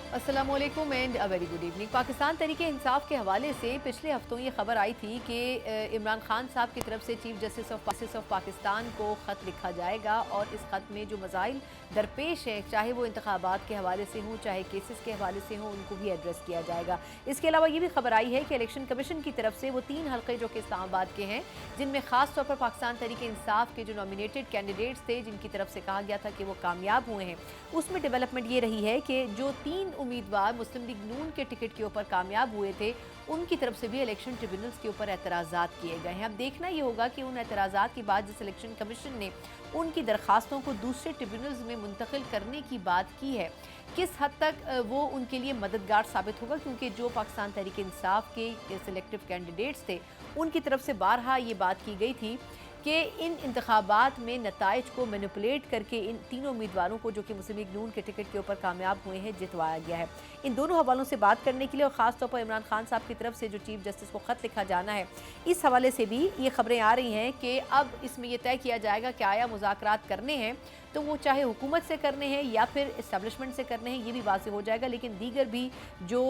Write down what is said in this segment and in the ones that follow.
अस्सलाम वालेकुम and a very good evening. Pakistan Tehreek Insaf के हवाले से पिछले हफ्तों ये खबर आई थी कि इमरान खान साहब की तरफ से चीफ जस्टिस ऑफ पाकिस्तान को ख़त लिखा जाएगा और इस ख़त में जो मसाइल दरपेश हैं, चाहे वो इंतखाबात के हवाले से हों चाहे केसेस के हवाले से हों, उनको भी एड्रेस किया जाएगा। इसके अलावा ये भी खबर आई है कि इलेक्शन कमीशन की तरफ से वो 3 हल्के जो कि इस्लामाबाद के हैं, जिनमें ख़ास तौर पर पाकिस्तान तहरीक इंसाफ के जो नॉमिनेटेड कैंडिडेट्स थे, जिनकी तरफ से कहा गया था कि वो कामयाब हुए हैं, उसमें डेवलपमेंट ये रही है कि जो 3 उम्मीदवार मुस्लिम लीग नून के टिकट के ऊपर कामयाब हुए थे, उनकी तरफ से भी इलेक्शन ट्रिब्यूनल्स के ऊपर एतराज़ात किए गए हैं। अब देखना ये होगा कि उन एतराज़ात के बाद जिस इलेक्शन कमीशन ने उनकी दरखास्तों को दूसरे ट्रिब्यूनल्स में मुंतकिल करने की बात की है, किस हद तक वो उनके लिए मददगार साबित होगा, क्योंकि जो पाकिस्तान तहरीक इंसाफ के सिलेक्टिव कैंडिडेट्स थे, उनकी तरफ से बारहा ये बात की गई थी कि इन इंतखाबात में नताइज को मैनिपुलेट करके इन तीनों उम्मीदवारों को जो कि मुस्लिम लीग नून के टिकट के ऊपर कामयाब हुए हैं, जितवाया गया है। इन दोनों हवालों से बात करने के लिए और ख़ास तौर पर इमरान खान साहब की तरफ से जो चीफ जस्टिस को ख़त लिखा जाना है, इस हवाले से भी ये खबरें आ रही हैं कि अब इसमें यह तय किया जाएगा कि आया मुज़ाकरात करने हैं तो वो चाहे हुकूमत से करने हैं या फिर इस्टेब्लिशमेंट से करने हैं, ये भी वाज़ेह हो जाएगा, लेकिन दीगर भी जो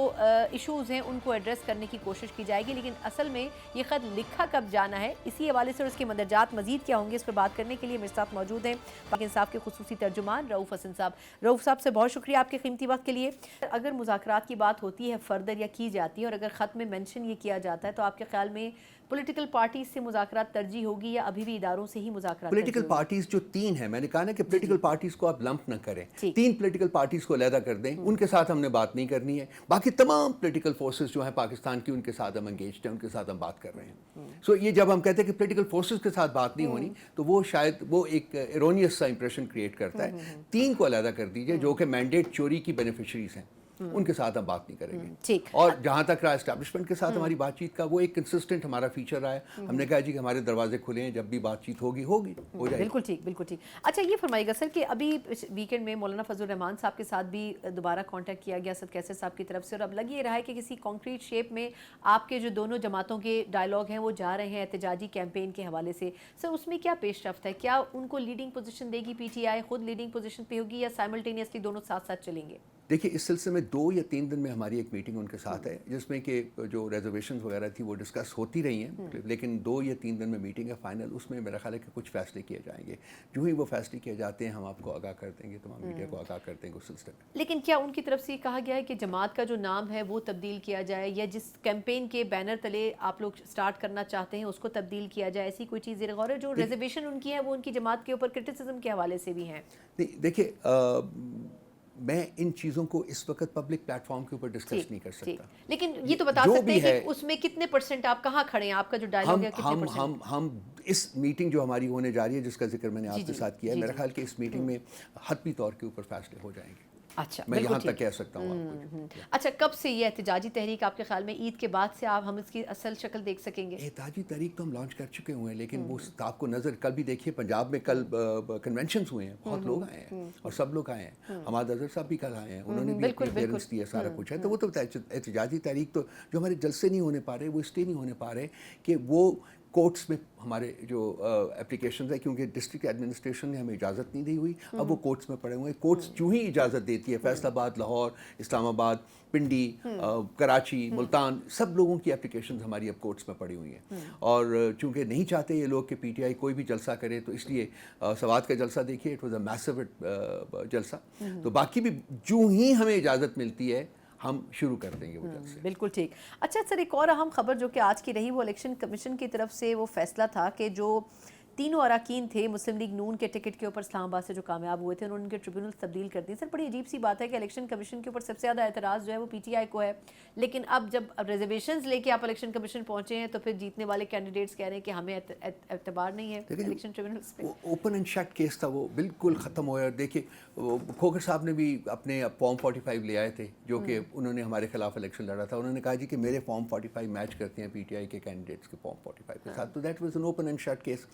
इशूज़ हैं उनको एड्रेस करने की कोशिश की जाएगी। लेकिन असल में ये ख़त लिखा कब जाना है, इसी हवाले से और इसके मंदरजात मज़ीद क्या होंगे, इस पर बात करने के लिए मेरे साथ मौजूद हैं पाक इंसाफ के खुसूसी तर्जुमान रऊफ़ हसन साहब। रऊफ़ साहब से बहुत शुक्रिया आपके कीमती वक्त के लिए। अगर मुज़ाकरात की बात होती है फर्दर या की जाती है और अगर ख़त में मेंशन ये किया जाता है, तो आपके ख्याल में पॉलिटिकल पार्टीज से मुज़ाकरात तरजीह होगी या अभी भी इदारों से ही मुज़ाकरात? पॉलिटिकल पार्टीज जो 3 हैं, मैंने कहा ना कि पॉलिटिकल पार्टीज को आप लंप न करें, 3 पॉलिटिकल पार्टीज को अलहदा कर दें, उनके साथ हमने बात नहीं करनी है। बाकी तमाम पॉलिटिकल फोर्सेस जो हैं पाकिस्तान की, उनके साथ हम एंगेज्ड हैं, उनके साथ हम बात कर रहे हैं। सो ये जब हम कहते हैं कि पॉलिटिकल फोर्सेस के साथ बात नहीं होनी, तो वो शायद वो एक एरोनियस सा इंप्रेशन क्रिएट करता है। 3 को अलहदा कर दीजिए जो कि मैंडेट चोरी की बेनिफिशरीज हैं, उनके साथ हम बात नहीं करेंगे। ठीक। और जहाँ तक रहा एस्टैब्लिशमेंट के साथ हमारी बातचीत का, वो एक कंसिस्टेंट हमारा फीचर रहा है। हमने कहा जी कि हमारे दरवाजे खुले हैं, जब भी बातचीत होगी हो जाएगी। बिल्कुल ठीक, बिल्कुल ठीक। अच्छा ये फरमाइएगा सर कि अभी वीकेंड में मौलाना फजल रहमान साहब के साथ भी दोबारा कांटेक्ट किया गया सद कैसर साहब की तरफ से, और अब लग ये रहा है कि किसी कॉन्क्रीट शेप में आपके जो दोनों जमातों के डायलॉग हैं वो जा रहे हैं एहतजाजी कैंपेन के हवाले से। सर उसमें क्या पेशरफ्त है? क्या उनको लीडिंग पोजीशन देगी पीटीआई, खुद लीडिंग पोजीशन पे होगी या साइमल्टेनियसली दोनों साथ साथ चलेंगे? देखिए, इस सिलसिले में 2 या 3 दिन में हमारी एक मीटिंग उनके साथ है, जिसमें कि जो रिजर्वेशंस वगैरह थी वो डिस्कस होती रही हैं, लेकिन 2 या 3 दिन में मीटिंग है फाइनल। उसमें मेरा ख्याल है कि कुछ फैसले किए जाएंगे। जो ही वो फैसले किए जाते हैं हम आपको आगाह कर देंगे, तमाम मीडिया को आगाह कर देंगे उस सिलसिले में। लेकिन क्या उनकी तरफ से कहा गया है कि जमात का जो नाम है वो तब्दील किया जाए, या जिस कैंपेन के बैनर तले आप लोग स्टार्ट करना चाहते हैं उसको तब्दील किया जाए? ऐसी कोई चीज़ गौर है? जो रिजर्वेशन उनकी है वो उनकी जमात के ऊपर क्रिटिसिज्म के हवाले से भी हैं। देखिए, मैं इन चीज़ों को इस वक्त पब्लिक प्लेटफॉर्म के ऊपर डिस्कस नहीं कर सकता, लेकिन ये तो बता सकते हैं कि उसमें कितने परसेंट आप कहाँ खड़े हैं, आपका जो डायलॉग है कितने परसेंट? हम इस मीटिंग जो हमारी होने जा रही है, जिसका जिक्र मैंने आपके साथ किया है, मेरा ख्याल कि इस मीटिंग में हतमी तौर के ऊपर फैसले हो जाएंगे। अच्छा, मैं यहाँ तक कह सकता हूँ आपको। अच्छा, कब से ये एहतजाजी तहरीक आपके ख्याल में ईद के बाद से आप हम इसकी असल शक्ल देख सकेंगे? एहतजाजी तहरीक तो हम लॉन्च कर चुके हुए हैं, लेकिन वो आपको नज़र कल भी देखिए, पंजाब में कल कन्वेंशंस हुए हैं, बहुत लोग आए हैं और सब लोग आए हैं। हमाद अजहर साहब भी कल आए हैं, उन्होंने भी अपनी अपीयरेंस दी है, सारा कुछ है। तो वो तो एहतजाजी तहरीक तो जो हमारे जलसे नहीं होने पा रहे, वो इसलिए नहीं होने पा रहे कि वो कोर्ट्स में हमारे जो एप्लीकेशंस है, क्योंकि डिस्ट्रिक्ट एडमिनिस्ट्रेशन ने हमें इजाज़त नहीं दी हुई, अब वो कोर्ट्स में पड़े हुए हैं। कोर्ट्स जो ही इजाज़त देती है, फैसलाबाद, लाहौर, इस्लामाबाद, पिंडी, कराची, मुल्तान, सब लोगों की एप्लीकेशंस हमारी अब कोर्ट्स में पड़ी हुई हैं। और चूँकि नहीं चाहते ये लोग कि पीटीआई कोई भी जलसा करे, तो इसलिए सवात का जलसा देखिए, इट वॉज अ मैसिव जलसा। तो बाकी भी जो ही हमें इजाज़त मिलती है हम शुरू कर देंगे वो जल्द से। बिल्कुल ठीक। अच्छा सर, एक और अहम खबर जो कि आज की रही, वो इलेक्शन कमीशन की तरफ से वो फैसला था कि जो तीनों अरकान थे मुस्लिम लीग नून के टिकट के ऊपर इस्लामाबाद से जो कामयाब हुए थे, उन्होंने उनके ट्रिब्यूनल तब्दील कर दिए। सर बड़ी अजीब सी बात है कि इलेक्शन कमीशन के ऊपर सबसे ज़्यादा एतराज़ जो है वो पीटीआई को है, लेकिन अब जब रिजर्वेशंस लेके आप इलेक्शन कमीशन पहुंचे हैं तो फिर जीतने वाले कैंडिडेट्स कह रहे हैं कि हमें एतबार नहीं है इलेक्शन ट्रिब्यूनल्स पे। ओपन एंड शट केस था, वो बिल्कुल ख़त्म हो गया। देखिए, खोखर साहब ने भी अपने फॉर्म 45 ले आए थे, जो कि उन्होंने हमारे खिलाफ इलेक्शन लड़ा था। उन्होंने कहा जी कि मेरे फॉर्म 45 मैच करते हैं पीटीआई के कैंडिडेट्स के फॉर्म 45 के साथ, तो that was an open and shut case.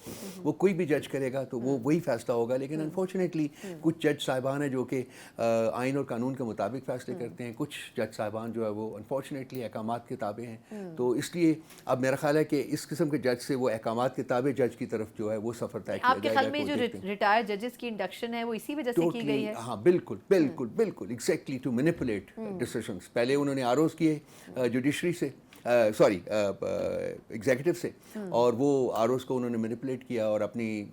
وہ کوئی بھی جج کرے گا تو وہ وہی فیصلہ ہوگا. لیکن انفارچونیٹلی کچھ جج صاحبان ہیں جو کہ آئین اور قانون کے مطابق فیصلے کرتے ہیں, کچھ جج صاحبان جو ہے وہ انفارچونیٹلی احکامات کے تابع ہیں. تو اس لیے اب میرا خیال ہے کہ اس قسم کے جج سے وہ احکامات کے تابع جج کی طرف جو ہے وہ سفر طے کیا آپ کے خیال میں جو ریٹائر ججز کی انڈکشن ہے وہ اسی وجہ سے کی گئی ہے؟ ہاں بالکل بالکل بالکل ایگزیکٹلی ٹو مینیپولیٹ ڈیسیشنز. پہلے انہوں نے آروز کیے جوڈیشری سے, سوری ایگزیکٹو سے, اور وہ آروز کو انہوں نے مینیپولیٹ کیا اور اپنی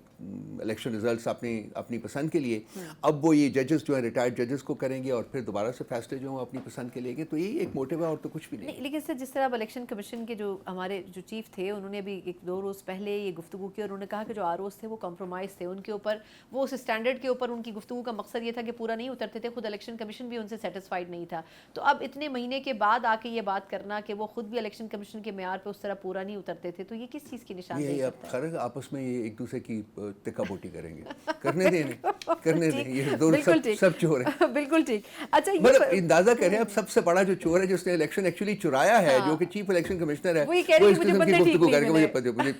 الیکشن ریزلٹس اپنی پسند کے لیے. اب وہ یہ ججز جو ہیں ریٹائرڈ ججز کو کریں گے اور پھر دوبارہ سے فیصلے جو ہیں اپنی پسند کے لیں گے. تو یہی ایک موٹیو ہے اور تو کچھ بھی نہیں. لیکن سر جس طرح الیکشن کمیشن کے جو ہمارے جو چیف تھے انہوں نے بھی 1-2 روز پہلے یہ گفتگو کی اور انہوں نے کہا کہ جو آروز تھے وہ کمپرومائز تھے, ان کے اوپر وہ اس اسٹینڈرڈ کے اوپر ان کی گفتگو کا مقصد یہ تھا کہ پورا نہیں اترتے تھے. خود الیکشن کمیشن بھی ان سے سیٹسفائیڈ نہیں تھا. تو اب اتنے مہینے کے بعد آ کے یہ بات کرنا کہ وہ خود بھی الیکشن کمیشن کے معیار پہ اس طرح پورا نہیں اترتے تھے, تو یہ کس چیز کی نشاندہی ہے؟ یہ خیر آپس میں یہ ایک دوسرے کی تکا بوٹی کریں گے, کرنے دیں, یہ دونوں سب چور ہیں. بالکل ٹھیک. اچھا مطلب اندازہ کریں اب سب سے بڑا جو چور ہے جس نے الیکشن ایکچولی چرایا ہے, جو کہ چیف الیکشن کمشنر ہے, وہ اس قسم کی گفتگو کر کے مجھے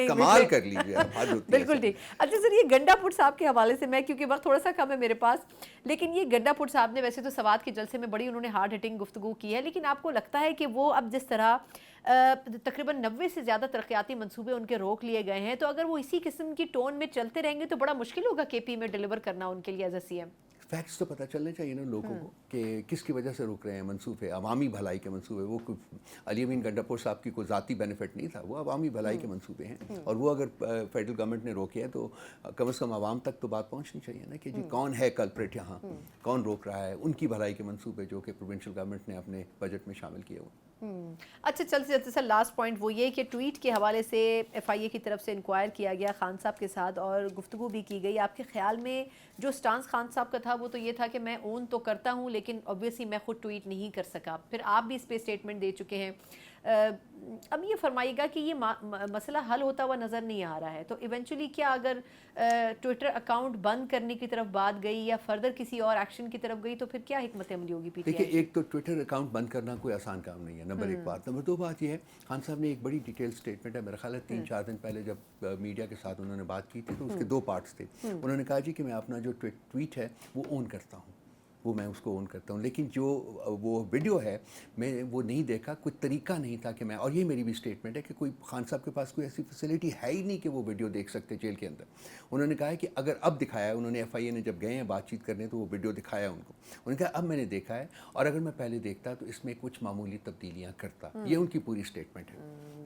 کمال کر لیجیے. بالکل ٹھیک. اچھا سر یہ گنڈا پور صاحب کے حوالے سے میں, کیونکہ وقت تھوڑا سا کم ہے میرے پاس, لیکن یہ گنڈا پور صاحب نے ویسے تو سوات کے جلسے میں بڑی انہوں نے ہارڈ ہٹنگ گفتگو کی ہے, لیکن آپ کو لگتا ہے کہ وہ اب جس طرح تقریباً 90 سے زیادہ ترقیاتی منصوبے ان کے روک لیے گئے ہیں, تو اگر وہ اسی قسم کی ٹون میں چلتے رہیں گے تو بڑا مشکل ہوگا کے پی میں ڈیلیور کرنا ان کے لیے as a CM? Facts تو پتہ چلنے چاہیے نا لوگوں کو کہ کس کی وجہ سے روک رہے ہیں منصوبے, عوامی بھلائی کے منصوبے. وہ علی امین گنڈا پور صاحب کی کوئی ذاتی بینیفٹ نہیں تھا, وہ عوامی بھلائی کے منصوبے ہیں. اور وہ اگر فیڈرل گورنمنٹ نے روکے ہیں تو کم از کم عوام تک تو بات پہنچنی چاہیے نا کہ جی کون ہے کلپریٹ, یہاں کون روک رہا ہے ان کی بھلائی کے منصوبے جو کہ پروونشل گورنمنٹ نے اپنے بجٹ میں شامل کیے ہوئے. اچھا چلتے سر لاسٹ پوائنٹ وہ یہ کہ ٹویٹ کے حوالے سے ایف آئی اے کی طرف سے انکوائر کیا گیا خان صاحب کے ساتھ اور گفتگو بھی کی گئی. آپ کے خیال میں جو سٹانس خان صاحب کا تھا وہ تو یہ تھا کہ میں اون تو کرتا ہوں لیکن obviously میں خود ٹویٹ نہیں کر سکا, پھر آپ بھی اس پہ اسٹیٹمنٹ دے چکے ہیں. اب یہ فرمائیے گا کہ یہ مسئلہ حل ہوتا ہوا نظر نہیں آ رہا ہے, تو ایونچولی کیا اگر ٹویٹر اکاؤنٹ بند کرنے کی طرف بات گئی یا فردر کسی اور ایکشن کی طرف گئی تو پھر کیا حکمت عملی ہوگی پی ٹی آئی؟ دیکھیے ایک تو ٹویٹر اکاؤنٹ بند کرنا کوئی آسان کام نہیں ہے, نمبر ایک بات. نمبر دو بات یہ ہے خان صاحب نے ایک بڑی ڈیٹیل اسٹیٹمنٹ ہے, میرا خیال ہے 3-4 دن پہلے جب میڈیا کے ساتھ انہوں نے بات کی تھی تو اس کے 2 پارٹس تھے. انہوں نے کہا جی کہ میں اپنا جو ٹویٹ ہے وہ اون کرتا ہوں, وہ میں اس کو اون کرتا ہوں, لیکن جو وہ ویڈیو ہے میں وہ نہیں دیکھا, کوئی طریقہ نہیں تھا کہ میں, اور یہ میری بھی اسٹیٹمنٹ ہے کہ کوئی خان صاحب کے پاس کوئی ایسی فیسلٹی ہے ہی نہیں کہ وہ ویڈیو دیکھ سکتے جیل کے اندر. انہوں نے کہا ہے کہ اگر اب دکھایا, انہوں نے ایف آئی اے نے جب گئے ہیں بات چیت کرنے تو وہ ویڈیو دکھایا ان کو, انہوں نے کہا اب میں نے دیکھا ہے اور اگر میں پہلے دیکھتا تو اس میں کچھ معمولی تبدیلیاں کرتا. یہ ان کی پوری اسٹیٹمنٹ ہے.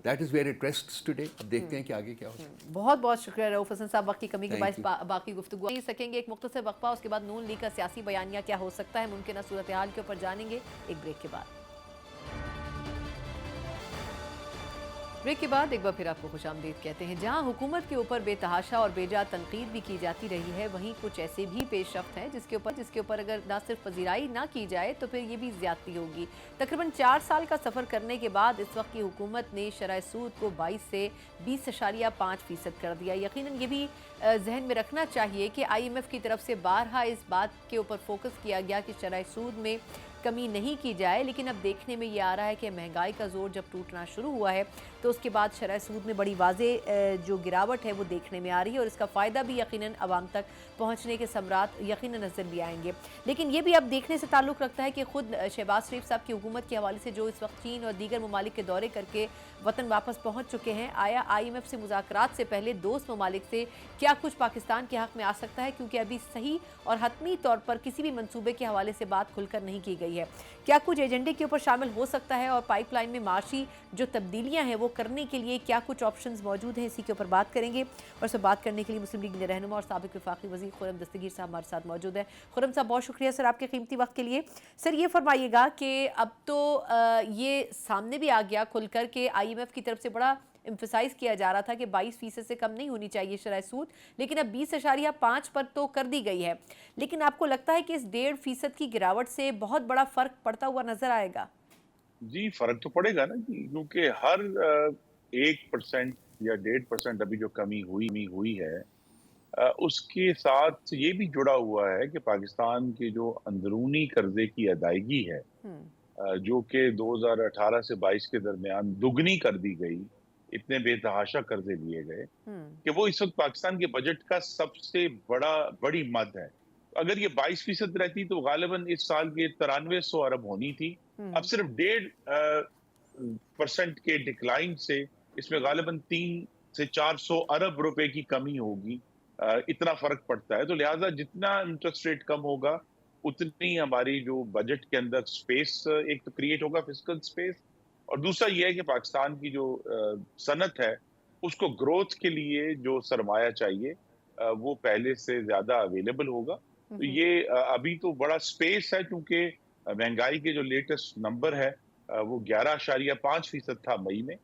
That is where it rests today. اب دیکھتے ہیں کہ آگے کیا ہوتا ہے. بہت بہت شکریہ رؤف حسن صاحب, وقت کی کمی کے باعث باقی گفتگو نہیں سکیں گے. ایک مختصر وقفہ, اس کے بعد نون لیگ کا سیاسی بیانیہ کیا ہو سکتا ہے, ممکنہ صورتحال کے اوپر جانیں گے ایک بریک کے بعد. بریک کے بعد ایک بار پھر آپ کو خوش آمدید کہتے ہیں. جہاں حکومت کے اوپر بے تحاشا اور بے جا تنقید بھی کی جاتی رہی ہے, وہیں کچھ ایسے بھی پیش رفت ہیں جس کے اوپر اگر نہ صرف پذیرائی نہ کی جائے تو پھر یہ بھی زیادتی ہوگی. تقریباً 4 سال کا سفر کرنے کے بعد اس وقت کی حکومت نے شرح سود کو 22 سے 20.5% کر دیا. یقیناً یہ بھی ذہن میں رکھنا چاہیے کہ آئی ایم ایف کی طرف سے بارہا اس بات کے اوپر فوکس کیا گیا کہ شرح سود میں کمی نہیں کی جائے, لیکن اب دیکھنے میں یہ آ رہا ہے کہ مہنگائی کا زور جب ٹوٹنا شروع ہوا ہے تو اس کے بعد شرح سود میں بڑی واضح جو گراوٹ ہے وہ دیکھنے میں آ رہی ہے اور اس کا فائدہ بھی یقیناً عوام تک پہنچنے کے ثمرات یقیناً نظر بھی آئیں گے. لیکن یہ بھی اب دیکھنے سے تعلق رکھتا ہے کہ خود شہباز شریف صاحب کی حکومت کے حوالے سے جو اس وقت چین اور دیگر ممالک کے دورے کر کے وطن واپس پہنچ چکے ہیں, آیا آئی ایم ایف سے مذاکرات سے پہلے دوست ممالک سے کیا کچھ پاکستان کے حق میں آ سکتا ہے, کیونکہ ابھی صحیح اور حتمی طور پر کسی بھی منصوبے کے حوالے سے بات کھل کر نہیں کی گئی ہے. کیا کچھ ایجنڈے کے اوپر شامل ہو سکتا ہے اور پائپ لائن میں معاشی جو تبدیلیاں ہیں وہ کرنے کے لیے کیا کچھ آپشنز موجود ہیں, اسی کے اوپر بات کریں گے. اور سے بات کرنے کے لیے مسلم لیگ رہنما اور سابق وفاقی وزیر خرم دستگیر صاحب ہمارے ساتھ موجود ہیں. خرم صاحب بہت شکریہ سر آپ کے قیمتی وقت کے لیے. سر یہ فرمائیے گا کہ اب تو یہ سامنے بھی آ گیا کھل کر کہ آئی ایم ایف کی طرف سے بڑا امفسائز کیا جا رہا تھا کہ 22% سے کم نہیں ہونی چاہیے شرح سود, لیکن اب 20.5 پر تو کر دی گئی ہے. لیکن آپ کو لگتا ہے کہ اس 1.5% کی گراوٹ سے بہت بڑا فرق پڑتا ہوا نظر آئے گا؟ جی فرق تو پڑے گا نا, کیونکہ ہر 1% یا 1.5% ابھی جو کمی ہوئی ہے اس کے ساتھ یہ بھی جڑا ہوا ہے کہ پاکستان کے جو اندرونی قرضے کی ادائیگی ہے جو کہ 2018 سے 22 کے درمیان دگنی کر دی گئی इतने बेतहाशा कर्जे लिए गए कि वो इस वक्त पाकिस्तान के बजट का सबसे बड़ी मद है। अगर ये 22% रहती तो गालिबन इस साल के 9300 अरब होनी थी। अब सिर्फ 1.5% के डिक्लाइन से इसमें गालिबन 300 से 400 अरब रुपए की कमी होगी। इतना फर्क पड़ता है। तो लिहाजा जितना इंटरेस्ट रेट कम होगा उतनी हमारी जो बजट के अंदर स्पेस एक तो क्रिएट होगा, फिस्कल स्पेस, और दूसरा ये है कि पाकिस्तान की जो सनत है उसको ग्रोथ के लिए जो सरमाया चाहिए वो पहले से ज्यादा अवेलेबल होगा। तो ये अभी तो बड़ा स्पेस है क्योंकि महंगाई के जो लेटेस्ट नंबर है वो 11.5% था मई में,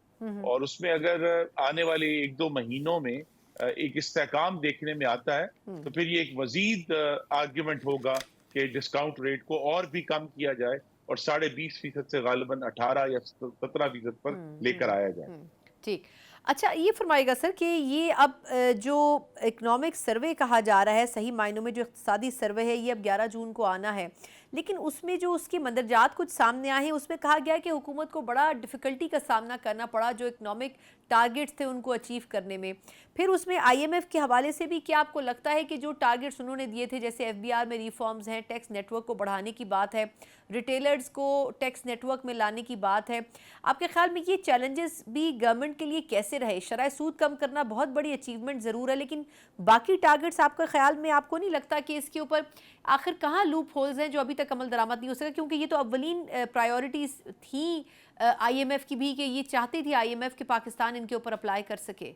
और उसमें अगर आने वाले 1-2 महीनों में एक इस्तेहकाम देखने में आता है तो फिर ये एक मजीद आर्ग्यूमेंट होगा कि डिस्काउंट रेट को और भी कम किया जाए और 20.5% से गालिबन 18 या 17% पर लेकर आया जाए। ठीक। अच्छा, ये फरमाइएगा सर कि ये अब जो इकोनॉमिक सर्वे कहा जा रहा है, सही मायनों में जो इक़्तिसादी सर्वे है, ये अब 11 जून को आना है, लेकिन उसमें जो उसके मंदरजात कुछ सामने आए हैं उसमें कहा गया है कि हुकूमत को बड़ा डिफ़िकल्टी का सामना करना पड़ा जो इकोनॉमिक टारगेट्स थे उनको अचीव करने में। फिर उसमें IMF के हवाले से भी क्या आपको लगता है कि जो टारगेट्स उन्होंने दिए थे, जैसे FBR में रिफॉर्म्स हैं, टैक्स नेटवर्क को बढ़ाने की बात है, रिटेलर्स को टैक्स नेटवर्क में लाने की बात है, आपके ख्याल में ये चैलेंजेस भी गवर्नमेंट के लिए कैसे रहे? शरह सूद कम करना बहुत बड़ी अचीवमेंट ज़रूर है, लेकिन बाकी टारगेट्स आपके ख्याल में आपको नहीं लगता कि इसके ऊपर आखिर कहाँ लूप होल्स हैं जो अभी तक अमल दरामद नहीं हो सका? क्योंकि ये तो अव्वलीन प्रायोरिटीज़ थी IMF की भी, कि ये चाहती थी IMF कि पाकिस्तान इनके ऊपर अप्लाई कर सके।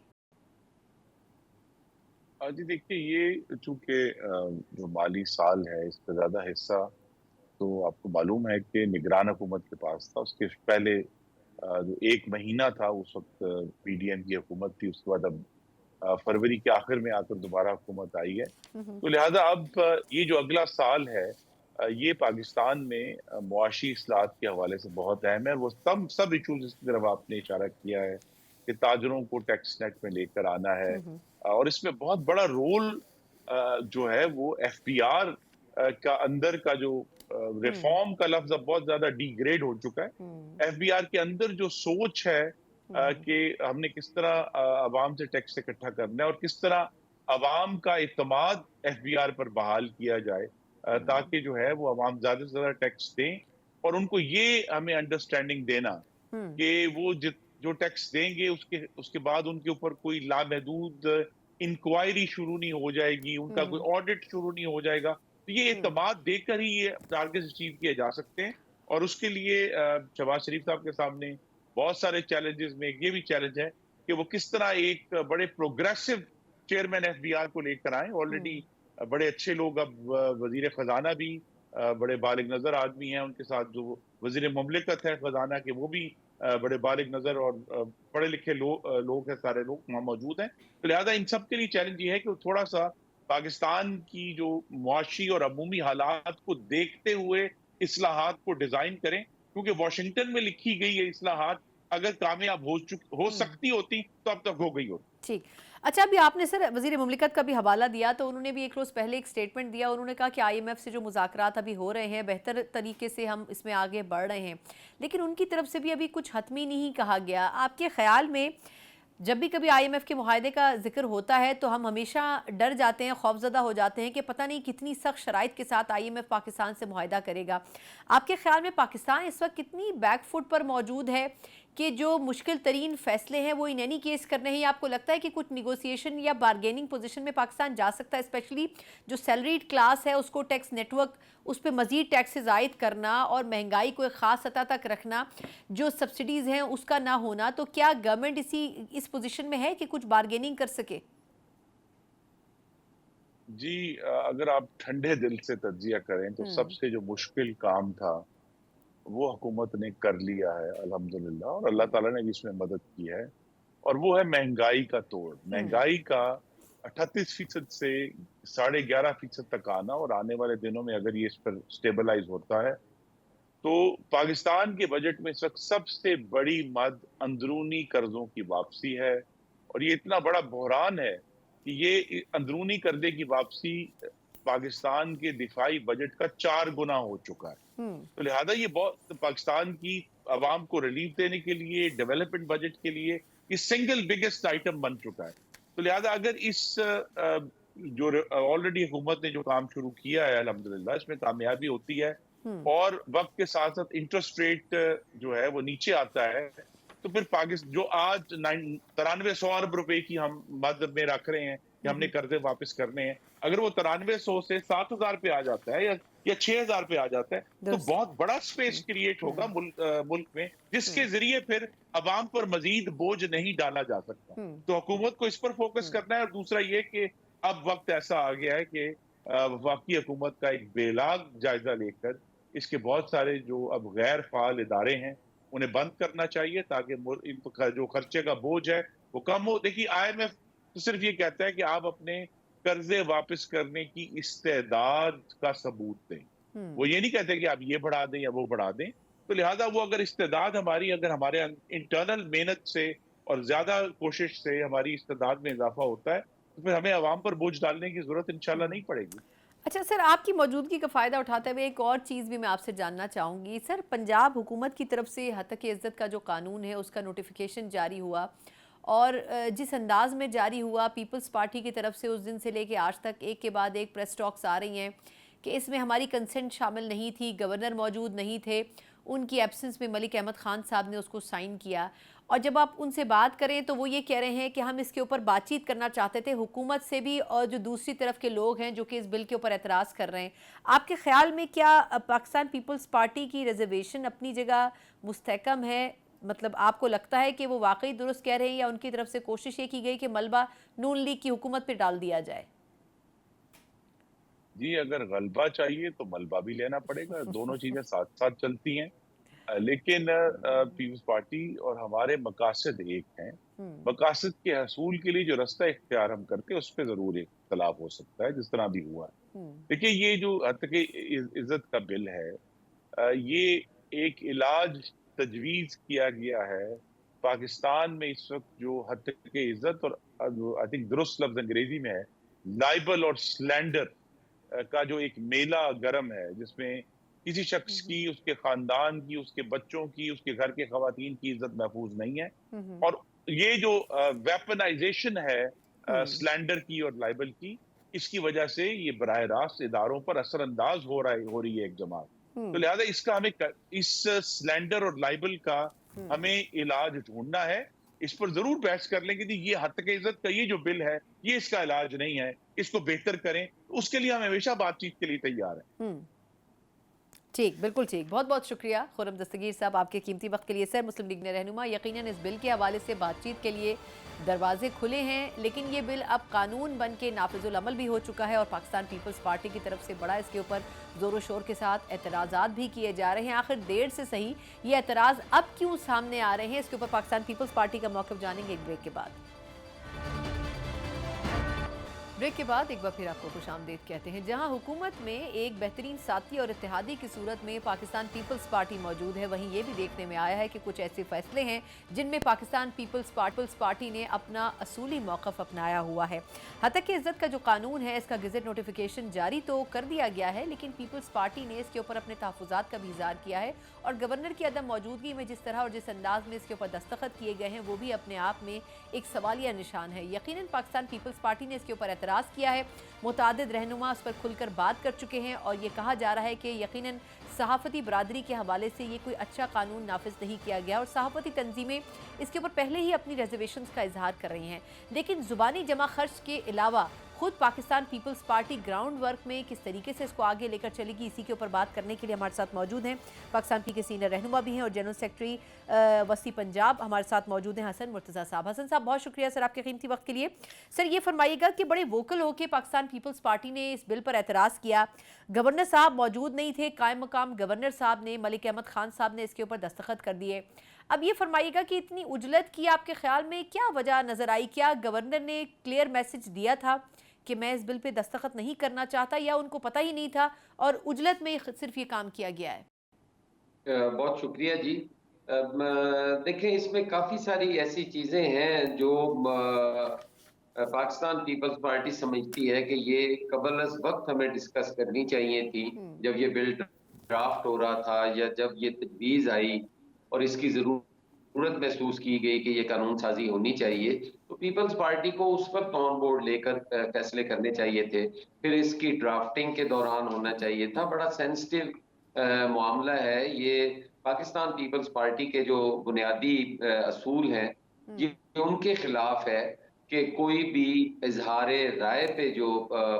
जी देखिए, ये चूंकि जो माली साल है इस पर ज्यादा हिस्सा तो आपको मालूम है कि निगरान हुकूमत के पास था। उसके पहले जो 1 महीना था उस वक्त PDM की हुकूमत थी, उसके बाद अब फरवरी के आखिर में आकर दोबारा हुकूमत आई है। तो लिहाजा अब ये जो अगला साल है ये पाकिस्तान में मुआशी इस्लाहत के हवाले से बहुत अहम है। वो सब इशूज जिसकी तरफ आपने इशारा किया है कि ताजरों को टैक्स नेट में लेकर आना है, और इसमें बहुत बड़ा रोल जो है वो FBR का अंदर का जो रिफॉर्म का लफ्ज अब बहुत ज्यादा डिग्रेड हो चुका है। FBR के अंदर जो सोच है कि हमने किस तरह अवाम से टैक्स इकट्ठा करना है और किस तरह अवाम का इत्मीनान FBR पर बहाल किया जाए ताकि जो है वो अवाम ज्यादा से ज्यादा टैक्स दें, और उनको ये हमें अंडरस्टैंडिंग देना कि वो जो टैक्स देंगे उसके बाद उनके ऊपर कोई लामहदूद इंक्वायरी शुरू नहीं हो जाएगी, उनका कोई ऑडिट शुरू नहीं हो जाएगा। तो ये इत्मीनान देकर ही ये टारगेट अचीव किए जा सकते हैं, और उसके लिए शहबाज शरीफ साहब के सामने बहुत सारे चैलेंजेस में ये भी चैलेंज है कि वो किस तरह एक बड़े प्रोग्रेसिव चेयरमैन FBR को लेकर आए। ऑलरेडी बड़े अच्छे लोग, अब वजीर खजाना भी बड़े बालिग नजर आदमी हैं, उनके साथ जो वजीर मुमलिकत है खजाना के वो भी बड़े बालिग नजर और पढ़े लिखे लोग हैं, सारे लोग वहाँ मौजूद हैं। तो लिहाजा इन सब के लिए चैलेंज ये है कि थोड़ा सा पाकिस्तान की जो मुआशी और अमूमी हालात को देखते हुए इस्लाहात को डिजाइन करें, क्योंकि वाशिंगटन में लिखी गई ये इस्लाहात अगर कामयाब हो सकती होती तो अब तक हो गई होती। ठीक। अच्छा, अभी आपने सर वज़ीर मुमलिकत का भी हवाला दिया, तो उन्होंने भी एक रोज़ पहले एक स्टेटमेंट दिया। उन्होंने कहा कि IMF से जो मुज़ाकरात अभी हो रहे हैं बेहतर तरीके से हम इसमें आगे बढ़ रहे हैं, लेकिन उनकी तरफ से भी अभी कुछ हतमी नहीं कहा गया। आपके ख़्याल में जब भी कभी IMF के मुआहदे का जिक्र होता है तो हम हमेशा डर जाते हैं, खौफज़दा हो जाते हैं कि पता नहीं कितनी सख्त शराइत के साथ IMF पाकिस्तान से मुआहदा करेगा। आपके ख्याल में पाकिस्तान इस वक्त कितनी बैकफुट पर मौजूद है कि जो मुश्किल तरीन फ़ैसले हैं वो इन एनी केस करने हैं? आपको लगता है कि कुछ निगोसिएशन या बारगेनिंग पोजीशन में पाकिस्तान जा सकता है, स्पेशली जो सैलरीड क्लास है उसको टैक्स नेटवर्क, उस पर मज़ीद टैक्सेस आयद करना और महंगाई को एक ख़ास सतह तक रखना, जो सब्सिडीज़ हैं उसका ना होना? तो क्या गवर्नमेंट इस पोजीशन में है कि कुछ बारगेनिंग कर सके? जी, अगर आप ठंडे दिल से तज्जिया करें तो सबसे जो मुश्किल काम था वो हुकूमत ने कर लिया है अल्हम्दुलिल्लाह, और अल्लाह ताला ने भी इसमें मदद की है, और वो है महंगाई का तोड़। महंगाई का 38% से 11.5% तक आना, और आने वाले दिनों में अगर ये इस पर स्टेबलाइज होता है तो पाकिस्तान के बजट में इस वक्त सबसे बड़ी मद अंदरूनी कर्जों की वापसी है, और ये इतना बड़ा बहरान है कि ये अंदरूनी कर्जे की वापसी पाकिस्तान के दिफाई बजट का 4 गुना हो चुका है। तो लिहाजा ये बहुत पाकिस्तान की आवाम को रिलीफ देने के लिए, डेवलपमेंट बजट के लिए ये सिंगल बिगेस्ट आइटम बन चुका है। तो लिहाजा अगर इस जो ऑलरेडी हुकूमत ने जो काम शुरू किया है अल्हम्दुलिल्लाह इसमें कामयाबी होती है और वक्त के साथ साथ इंटरेस्ट रेट जो है वो नीचे आता है, तो फिर पाकिस्तान जो आज 9300 अरब रुपए की हम मद में रख रहे हैं कि हमने कर्जे वापस करने हैं, अगर वो 9300 से 7000 पे आ जाता है या 6000 पे आ जाता है तो बहुत बड़ा स्पेस क्रिएट होगा मुल्क में, जिसके जरिए फिर अवाम पर मजीद बोझ नहीं डाला जा सकता। तो हुकूमत को इस पर फोकस करना है। और दूसरा ये कि अब वक्त ऐसा आ गया है कि वफाकी हुकूमत का एक बेलाग जायजा लेकर इसके बहुत सारे जो अब गैर फाल इदारे हैं उन्हें बंद करना चाहिए ताकि जो खर्चे का बोझ है वो कम हो। देखिए IMF तो सिर्फ ये कहता है कि आप अपने कर्जे वापस करने की इस्तेदाद का सबूत दें, वो ये नहीं कहते कि आप ये बढ़ा दें या वो बढ़ा दें। तो लिहाजा वो अगर इस्तेदाद हमारी अगर हमारे इंटरनल मेहनत से और ज्यादा कोशिश से हमारी इस्तेदाद में इजाफा होता है तो फिर हमें अवाम पर बोझ डालने की जरूरत इंशाल्लाह नहीं पड़ेगी। अच्छा सर, आपकी मौजूदगी का फ़ायदा उठाते हुए एक और चीज़ भी मैं आपसे जानना चाहूँगी। सर, पंजाब हुकूमत की तरफ से हतक इज़्ज़त का जो कानून है उसका नोटिफिकेशन जारी हुआ और जिस अंदाज़ में जारी हुआ, पीपल्स पार्टी की तरफ से उस दिन से लेके आज तक एक के बाद एक प्रेस टॉक्स आ रही हैं कि इसमें हमारी कंसेंट शामिल नहीं थी, गवर्नर मौजूद नहीं थे, उनकी एब्सेंस में मलिक अहमद ख़ान साहब ने उसको साइन किया। और जब आप उनसे बात करें तो वो ये कह रहे हैं कि हम इसके ऊपर बातचीत करना चाहते थे हुकूमत से भी और जो दूसरी तरफ के लोग हैं जो कि इस बिल के ऊपर एतराज़ कर रहे हैं। आपके ख़्याल में क्या पाकिस्तान पीपल्स पार्टी की रिजर्वेशन अपनी जगह मुस्तहकम है? मतलब आपको लगता है कि वो वाकई दुरुस्त कह रहे हैं या उनकी तरफ से कोशिश ये की गई कि मलबा नून लीग की हुकूमत पर डाल दिया जाए? जी, अगर गलबा चाहिए तो मलबा भी लेना पड़ेगा, दोनों चीजें साथ साथ चलती हैं। लेकिन पीपल्स पार्टी और हमारे मकासद एक हैं। मकासद के हसूल के लिए जो रास्ता इख्तियार हम करते हैं उस पर जरूर इख्तलाफ हो सकता है, जिस तरह भी हुआ है। देखिए, ये जो हतके इज्जत का बिल है, ये एक इलाज तजवीज़ किया गया है। पाकिस्तान में इस वक्त जो हतके इज्जत और आई थिंक दुरुस्त लफ्ज़ अंग्रेजी में है, लाइबल और स्लैंडर का जो एक मेला गरम है, जिसमें किसी शख्स की, उसके खानदान की, उसके बच्चों की, उसके घर के खवातीन की इज्जत महफूज नहीं है। और ये जो वेपनाइजेशन है स्लैंडर की और लाइबल की, इसकी वजह से ये बराह रास्त इदारों पर असरअंदाज हो रही है एक जमात। तो लिहाजा इसका हमें इस स्लैंडर और लाइबल का हमें इलाज ढूंढना है। इस पर जरूर बहस कर लेंगे कि ये हत्या इज्जत का ये जो बिल है ये इसका इलाज नहीं है, इसको बेहतर करें। उसके लिए हम हमेशा बातचीत के लिए तैयार हैं। ठीक, बिल्कुल ठीक। बहुत बहुत शुक्रिया खुर्रम दस्तगीर साहब आपके कीमती वक्त के लिए। सर, मुस्लिम लीग ने रहनुमा, यकीनन इस बिल के हवाले से बातचीत के लिए दरवाजे खुले हैं, लेकिन ये बिल अब कानून बन के नाफिजुल अमल भी हो चुका है और पाकिस्तान पीपल्स पार्टी की तरफ से बड़ा इसके ऊपर ज़ोर शोर के साथ एतराज़ात भी किए जा रहे हैं। आखिर देर से सही ये एतराज़ अब क्यों सामने आ रहे हैं, इसके ऊपर पाकिस्तान पीपल्स पार्टी का मौक़िफ़ जानेंगे एक ब्रेक के बाद। ब्रेक के बाद एक बार फिर आपको खुशामदीद कहते हैं। जहां हुकूमत में एक बेहतरीन साथी और इत्तेहादी की सूरत में पाकिस्तान पीपल्स पार्टी मौजूद है, वहीं ये भी देखने में आया है कि कुछ ऐसे फैसले हैं जिनमें पाकिस्तान पीपल्स पार्टी ने अपना असूली मौक़िफ़ अपनाया हुआ है। हतक इज़्ज़त का जो कानून है, इसका गज़ट नोटिफिकेशन जारी तो कर दिया गया है, लेकिन पीपल्स पार्टी ने इसके ऊपर अपने तहफ़्फ़ुज़ात का भी इज़हार किया है और गवर्नर की अदम मौजूदगी में जिस तरह और जिस अंदाज में इसके ऊपर दस्तखत किए गए हैं वो भी अपने आप में एक सवालिया निशान है। यकीनन पाकिस्तान पीपल्स पार्टी ने इसके ऊपर एतराज़ किया है, मुतादिद रहनुमा उस पर खुलकर बात कर चुके हैं और ये कहा जा रहा है कि यकीनन सहाफ़ती बरादरी के हवाले से ये कोई अच्छा कानून नाफिज नहीं किया गया और सहाफ़ती तंजीमें इसके ऊपर पहले ही अपनी रिजर्वेशंस का इजहार कर रही हैं। लेकिन ज़ुबानी जमा खर्च के अलावा खुद पाकिस्तान पीपल्स पार्टी ग्राउंड वर्क में किस तरीके से इसको आगे लेकर चलेगी, इसी के ऊपर बात करने के लिए हमारे साथ मौजूद हैं पाकिस्तान पी के सीनियर रहनुमा भी हैं और जनरल सेक्रेटरी वसी पंजाब हमारे साथ मौजूद हैं हसन मुर्तज़ा साहब। हसन साहब, बहुत शुक्रिया सर आपके कीमती वक्त के लिए। सर, ये फरमाइएगा कि बड़े वोकल होकर पाकिस्तान पीपल्स पार्टी ने इस बिल पर एतराज़ किया, गवर्नर साहब मौजूद नहीं थे, कायम मकाम गवर्नर साहब ने, मलिक अहमद खान साहब ने इसके ऊपर दस्तखत कर दिए। अब ये फरमाइएगा कि इतनी उजलत की आपके ख्याल में क्या वजह नज़र आई? क्या गवर्नर ने क्लियर मैसेज दिया था कि मैं इस बिल पे दस्तखत नहीं करना चाहता, या उनको पता ही नहीं था और उजलत में सिर्फ ये काम किया गया है? बहुत शुक्रिया जी। देखें, इसमें काफ़ी सारी ऐसी चीज़ें हैं जो पाकिस्तान पीपल्स पार्टी समझती है कि ये कबल अज़ वक्त हमें डिस्कस करनी चाहिए थी, जब ये बिल ड्राफ्ट हो रहा था या जब ये तजवीज़ आई और इसकी ज़रूरत ضرورت محسوس کی گئی کہ یہ قانون سازی ہونی چاہیے تو پیپلز پارٹی کو اس وقت آن بورڈ لے کر فیصلے کرنے چاہیے تھے. پھر اس کی ڈرافٹنگ کے دوران ہونا چاہیے تھا. بڑا سینسٹیو معاملہ ہے یہ. پاکستان پیپلز پارٹی کے جو بنیادی اصول ہیں یہ ان کے خلاف ہے کہ کوئی بھی اظہار رائے پہ جو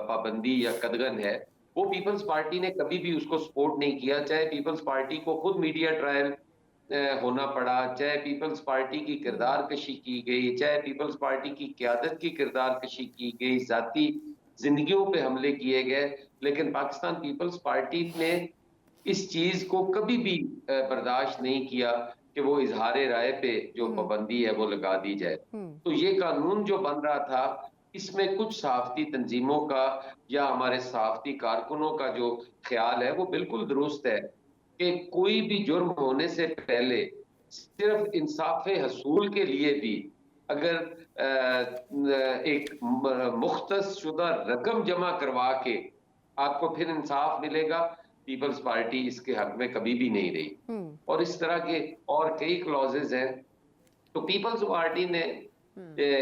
پابندی یا قدغن ہے وہ پیپلز پارٹی نے کبھی بھی اس کو سپورٹ نہیں کیا. چاہے پیپلز پارٹی کو خود میڈیا ٹرائل ہونا پڑا, چاہے پیپلز پارٹی کی کردار کشی کی گئی, چاہے پیپلز پارٹی کی قیادت کی کردار کشی کی گئی, ذاتی زندگیوں پہ حملے کیے گئے, لیکن پاکستان پیپلز پارٹی نے اس چیز کو کبھی بھی برداشت نہیں کیا کہ وہ اظہار رائے پہ جو پابندی ہے وہ لگا دی جائے. تو یہ قانون جو بن رہا تھا اس میں کچھ صحافتی تنظیموں کا یا ہمارے صحافتی کارکنوں کا جو خیال ہے وہ بالکل درست ہے کہ کوئی بھی جرم ہونے سے پہلے صرف انصاف حصول کے لیے بھی اگر ایک مختص شدہ رقم جمع کروا کے آپ کو پھر انصاف ملے گا, پیپلز پارٹی اس کے حق میں کبھی بھی نہیں رہی. اور اس طرح کے اور کئی کلوزز ہیں. تو پیپلز پارٹی نے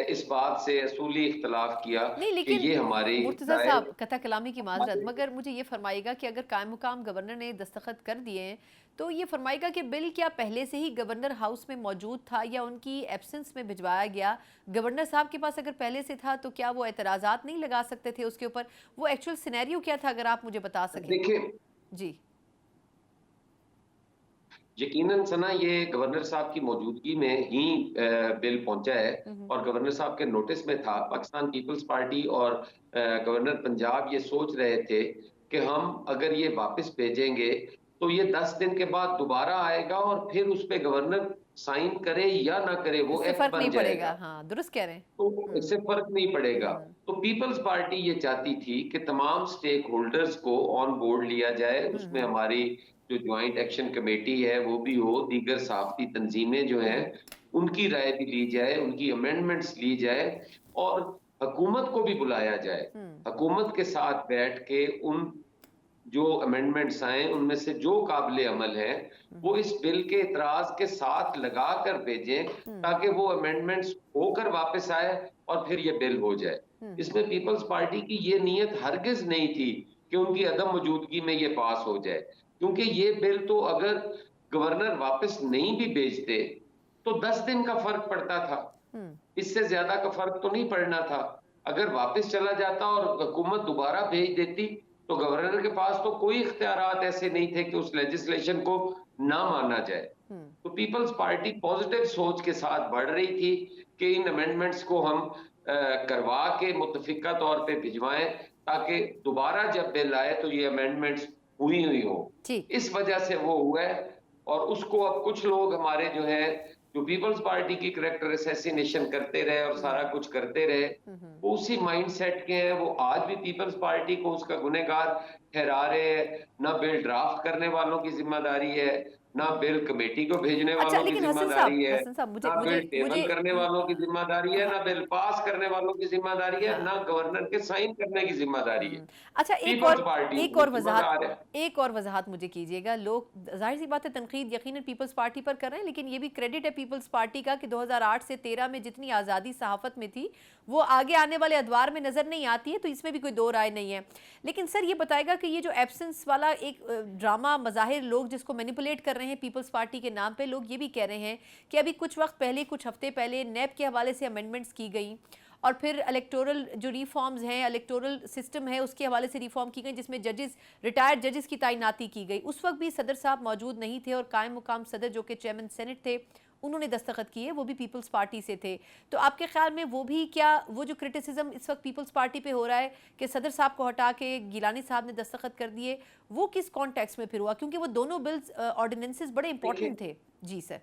اس بات سے اصولی اختلاف کیا کہ یہ ہماری مرتضیٰ صاحب قطع کلامی کی معذرت, مگر مجھے یہ فرمائے گا کہ اگر قائم مقام گورنر نے دستخط کر دیے ہیں تو یہ فرمائے گا کہ بل کیا پہلے سے ہی گورنر ہاؤس میں موجود تھا یا ان کی ایبسنس میں بھجوایا گیا؟ گورنر صاحب کے پاس اگر پہلے سے تھا تو کیا وہ اعتراضات نہیں لگا سکتے تھے اس کے اوپر؟ وہ ایکچوئل سینیریو کیا تھا اگر آپ مجھے بتا سکیں. دیکھیں جی یقیناً سنا یہ گورنر صاحب کی موجودگی میں ہی بل پہنچا ہے اور گورنر صاحب کے نوٹس میں تھا. پاکستان پیپلز پارٹی اور گورنر پنجاب یہ سوچ رہے تھے کہ ہم اگر یہ واپس بھیجیں گے تو یہ 10 دن کے بعد دوبارہ آئے گا اور پھر اس پہ گورنر سائن کرے یا نہ کرے وہ ایکٹ بن جائے گا. ہاں درست کہہ رہے ہیں. تو اس سے فرق نہیں پڑے گا. تو پیپلز پارٹی یہ چاہتی تھی کہ تمام سٹیک ہولڈرز کو آن بورڈ لیا جائے, اس میں ہماری جو جوائنٹ ایکشن کمیٹی ہے وہ بھی ہو, دیگر صحافتی تنظیمیں جو ہیں ان کی رائے بھی لی جائے, ان کی امینڈمنٹس لی جائے اور حکومت کو بھی بلایا جائے. حکومت کے ساتھ بیٹھ کے ان جو امینڈمنٹس آئیں ان میں سے جو قابل عمل ہیں وہ اس بل کے اعتراض کے ساتھ لگا کر بھیجیں تاکہ وہ امینڈمنٹس ہو کر واپس آئے اور پھر یہ بل ہو جائے. اس میں پیپلز پارٹی کی یہ نیت ہرگز نہیں تھی کہ ان کی عدم موجودگی میں یہ پاس ہو جائے, کیونکہ یہ بل تو اگر گورنر واپس نہیں بھی بھیجتے تو 10 دن کا فرق پڑتا تھا, اس سے زیادہ کا فرق تو نہیں پڑنا تھا. اگر واپس چلا جاتا اور حکومت دوبارہ بھیج دیتی تو گورنر کے پاس تو کوئی اختیارات ایسے نہیں تھے کہ اس لیجسلیشن کو نہ مانا جائے. تو پیپلز پارٹی پازیٹیو سوچ کے ساتھ بڑھ رہی تھی کہ ان امینڈمنٹس کو ہم کروا کے متفقہ طور پہ بھجوائیں تاکہ دوبارہ جب بل آئے تو یہ امینڈمنٹس ہوئی ہو. اس وجہ سے وہ ہوا ہے اور اس کو اب کچھ لوگ ہمارے جو ہے جو پیپلز پارٹی کی کریکٹر اسیسینیشن کرتے رہے اور سارا کچھ کرتے رہے وہ اسی مائنڈ سیٹ کے ہیں. وہ آج بھی پیپلز پارٹی کو اس کا گنہگار ٹھہرا رہے ہیں. نہ بل ڈرافٹ کرنے والوں کی ذمہ داری ہے, نہ بل کمیٹی کو بھیجنے والوں کی ذمہ داری ہے, نہ بل ٹیبل کرنے والوں کی ذمہ داری ہے, نہ بل پاس کرنے والوں کی ذمہ داری ہے, نہ گورنر کے سائن کرنے کی ذمہ داری ہے. اچھا ایک اور وضاحت مجھے کیجئے گا. لوگ ظاہر سی بات ہے تنقید یقیناً پیپلز پارٹی پر کر رہے ہیں, لیکن یہ بھی کریڈٹ ہے پیپلز پارٹی کا کہ 2008 سے 13 میں جتنی آزادی صحافت میں تھی وہ آگے آنے والے ادوار میں نظر نہیں آتی ہے, تو اس میں بھی کوئی دو رائے نہیں ہے. لیکن سر یہ بتائے گا کہ یہ جو ایبسنس والا ایک ڈرامہ مظاہر لوگ جس کو مینیپولیٹ کر رہے ہیں پیپلز پارٹی کے نام پہ, لوگ یہ بھی کہہ رہے ہیں کہ ابھی کچھ وقت پہلے, کچھ ہفتے پہلے نیب کے حوالے سے امینڈمنٹس کی گئی اور پھر الیکٹورل جو ریفارمز ہیں, الیکٹورل سسٹم ہے اس کے حوالے سے ریفارم کی گئی جس میں ججز, ریٹائرڈ ججز کی تعیناتی کی گئی. اس وقت بھی صدر صاحب موجود نہیں تھے اور قائم مقام صدر جو کہ چیئرمین سینٹ تھے انہوں نے دستخط کیے, وہ بھی پیپلز پارٹی سے تھے. تو آپ کے خیال میں وہ بھی کیا وہ جو کرٹیسزم اس وقت پیپلز پارٹی پہ ہو رہا ہے کہ صدر صاحب کو ہٹا کے گیلانی صاحب نے دستخط کر دیے, وہ کس کانٹیکس میں پھر ہوا؟ کیونکہ وہ دونوں بلز آرڈیننسز بڑے امپورٹنٹ تھے. جی سر.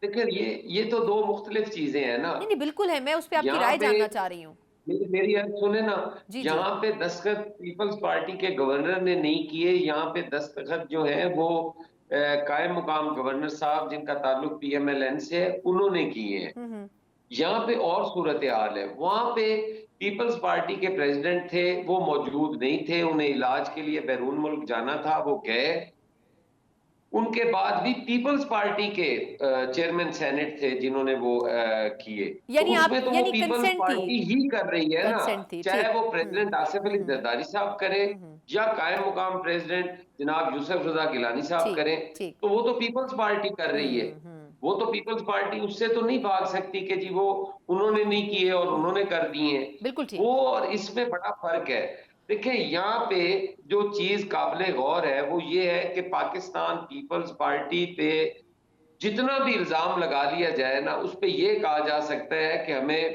دیکھیں یہ تو دو مختلف چیزیں ہیں نا. نہیں بالکل ہے, میں اس پہ آپ کی رائے جاننا چاہ رہی ہوں. میری سنیں نا, یہاں پہ دستخط پیپلز پارٹی کے گورنر نے نہیں کیے, یہاں پہ دستخط جو ہے وہ قائم مقام گورنر صاحب جن کا تعلق پی ایم ایل این سے ہے انہوں نے کیے ہیں. یہاں پہ اور صورتحال ہے. وہاں پہ پیپلز پارٹی کے پریزیڈنٹ تھے, وہ موجود نہیں تھے, انہیں علاج کے لیے بیرون ملک جانا تھا, وہ گئے ان کے بعد بھی پیپلز پارٹی کے چیئرمین سینٹ تھے جنہوں نے وہ کیے، یعنی تو اس میں تو وہ یعنی پیپلز کنسنٹ پارٹی تھی، ہی کر رہی ہے نا، کنسنٹ تھی، چاہے ٹھیک، وہ پریزیڈنٹ آصف علی زرداری صاحب کریں یا قائم مقام پریزیڈنٹ جناب یوسف رضا گیلانی صاحب ٹھیک کریں، ٹھیک، تو وہ تو پیپلز پارٹی کر رہی ہے، وہ تو پیپلز پارٹی اس سے تو نہیں بھاگ سکتی کہ جی وہ انہوں نے نہیں کیے اور انہوں نے کر دیے ہیں، بالکل ٹھیک، وہ اور اس میں بڑا فرق ہے۔ دیکھیں یہاں پہ جو چیز قابل غور ہے وہ یہ ہے کہ پاکستان پیپلز پارٹی پہ جتنا بھی الزام لگا لیا جائے نا، اس پہ یہ کہا جا سکتا ہے کہ ہمیں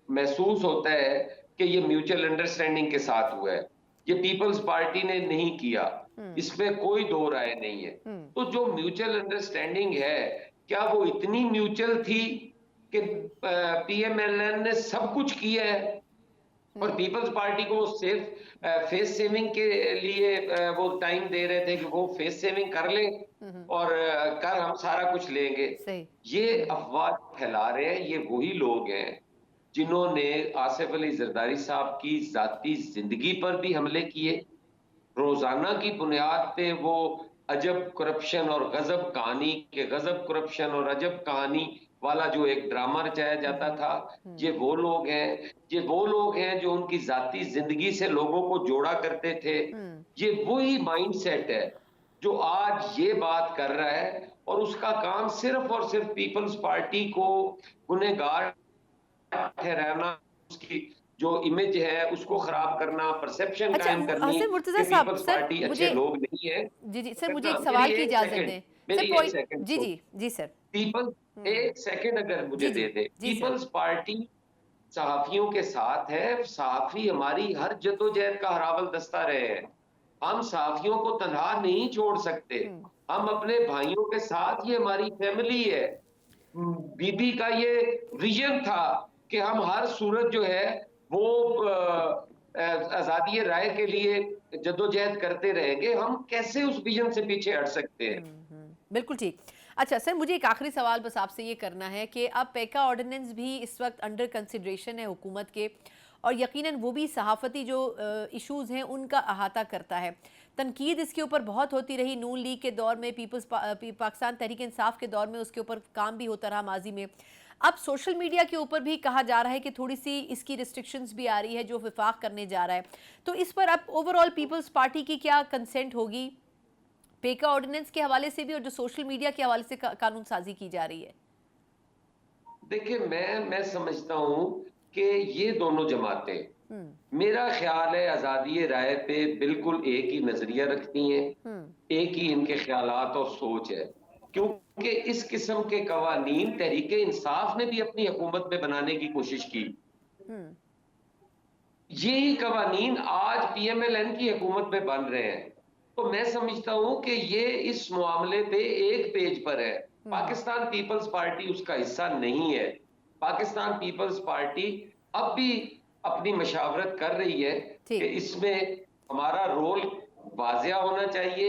محسوس ہوتا ہے کہ یہ میوچل انڈرسٹینڈنگ کے ساتھ ہوا ہے، یہ پیپلز پارٹی نے نہیں کیا، اس میں کوئی دو رائے نہیں ہے۔ تو جو میوچل انڈرسٹینڈنگ ہے کیا وہ اتنی میوچل تھی کہ پی ایم ایل این نے سب کچھ کیا ہے اور پیپلز پارٹی کو صرف فیس سیونگ کے لیے وہ ٹائم دے رہے تھے کہ وہ فیس سیونگ کر لیں اور کر ہم سارا کچھ لیں گے؟ صحیح، یہ افواہ پھیلا رہے ہیں یہ وہی لوگ ہیں جنہوں نے آصف علی زرداری صاحب کی ذاتی زندگی پر بھی حملے کیے، روزانہ کی بنیاد پہ وہ عجب کرپشن اور غضب کہانی کے غضب کرپشن اور عجب کہانی والا جو ایک ڈرامہ رچایا جاتا تھا، یہ وہ لوگ ہیں، یہ وہ لوگ ہیں جو ان کی ذاتی زندگی سے لوگوں کو جوڑا کرتے تھے، یہ وہی مائنڈ سیٹ ہے جو آج یہ بات کر رہا ہے اور اس کا کام صرف اور صرف پیپلز پارٹی کو گنہگار ٹھہرانا، اس کی جو امیج ہے اس کو خراب کرنا، پرسیپشن اچھا قائم کرنی حسن مرتضیٰ کہ صاحب، پیپلز سر پارٹی اچھے مجھے لوگ نہیں ہے۔ جی سر مجھے ایک سوال کی اجازت دیں سر، میری ایک سیکنڈ جی سر، ایک سیکنڈ اگر مجھے دے دے، جی سر، پیپلز پارٹی صحافیوں کے ساتھ ہے، صحافی ہماری ہر جدوجہد کا ہراول دستہ رہے ہیں، ہم صحافیوں کو تنہا نہیں چھوڑ سکتے، ہم اپنے بھائیوں کے ساتھ، یہ ہماری فیملی ہے۔ بی بی کا یہ ویژن تھا کہ ہم ہر صورت جو ہے وہ آزادی رائے کے لیے جدوجہد کرتے رہیں گے، ہم کیسے اس ویژن سے پیچھے ہٹ سکتے ہیں؟ بالکل ٹھیک۔ اچھا سر مجھے ایک آخری سوال بس آپ سے یہ کرنا ہے کہ اب پیکا آرڈیننس بھی اس وقت انڈر کنسیڈریشن ہے حکومت کے، اور یقیناً وہ بھی صحافتی جو ایشوز ہیں ان کا احاطہ کرتا ہے، تنقید اس کے اوپر بہت ہوتی رہی، نون لیگ کے دور میں، پاکستان تحریک انصاف کے دور میں اس کے اوپر کام بھی ہوتا رہا ماضی میں، اب سوشل میڈیا کے اوپر بھی کہا جا رہا ہے کہ تھوڑی سی اس کی ریسٹرکشنز بھی آ رہی ہے جو وفاق کرنے جا رہا ہے، تو اس پر اب اوورآل پیپلز پارٹی کی کیا کنسنٹ ہوگی پیکا آرڈیننس کے حوالے سے بھی اور جو سوشل میڈیا کے حوالے سے قانون سازی کی جا رہی ہے؟ دیکھیں میں سمجھتا ہوں کہ یہ دونوں جماعتیں میرا خیال ہے آزادی رائے پہ بالکل ایک ہی نظریہ رکھتی ہیں، ایک ہی ان کے خیالات اور سوچ ہے، کیونکہ اس قسم کے قوانین تحریک انصاف نے بھی اپنی حکومت میں بنانے کی کوشش کی، یہی قوانین آج پی ایم ایل این کی حکومت میں بن رہے ہیں، تو میں سمجھتا ہوں کہ یہ اس معاملے پہ ایک پیج پر ہے، پاکستان پیپلز پارٹی اس کا حصہ نہیں ہے، پاکستان پیپلز پارٹی اب بھی اپنی مشاورت کر رہی ہے کہ اس میں ہمارا رول واضح ہونا چاہیے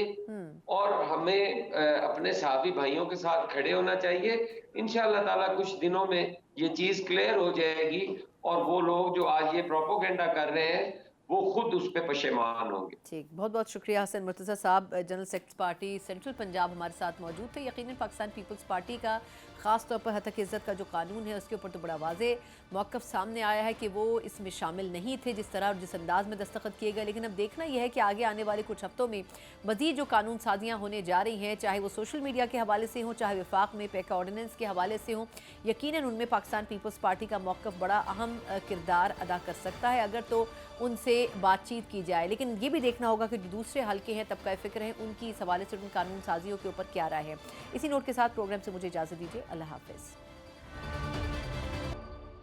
اور ہمیں اپنے صحافی بھائیوں کے ساتھ کھڑے ہونا چاہیے، انشاءاللہ تعالیٰ کچھ دنوں میں یہ چیز کلیئر ہو جائے گی اور وہ لوگ جو آج یہ پروپوگنڈا کر رہے ہیں وہ خود اس پہ پشیمان ہوں گے۔ ٹھیک، بہت بہت شکریہ حسن مرتضیٰ صاحب، general secretary party central Punjab ہمارے ساتھ موجود تھے۔ یقیناً پاکستان پیپلز پارٹی کا خاص طور پر حقیق عزت کا جو قانون ہے اس کے اوپر تو بڑا واضح موقف سامنے آیا ہے کہ وہ اس میں شامل نہیں تھے جس طرح اور جس انداز میں دستخط کیے گئے، لیکن اب دیکھنا یہ ہے کہ آگے آنے والے کچھ ہفتوں میں مزید جو قانون سازیاں ہونے جا رہی ہیں، چاہے وہ سوشل میڈیا کے حوالے سے ہوں، چاہے وفاق میں پیکا آرڈیننس کے حوالے سے ہوں، یقیناً ان میں پاکستان پیپلز پارٹی کا موقف بڑا اہم کردار ادا کر سکتا ہے اگر تو ان سے بات چیت کی جائے، لیکن یہ بھی دیکھنا ہوگا کہ جو دوسرے حلقے ہیں، طبقہ فکر ہیں، ان کی اس حوالے سے ان قانون سازیوں کے اوپر کیا رائے ہے۔ اسی نوٹ کے ساتھ پروگرام سے مجھے اجازت دیجیے، اللہ حافظ۔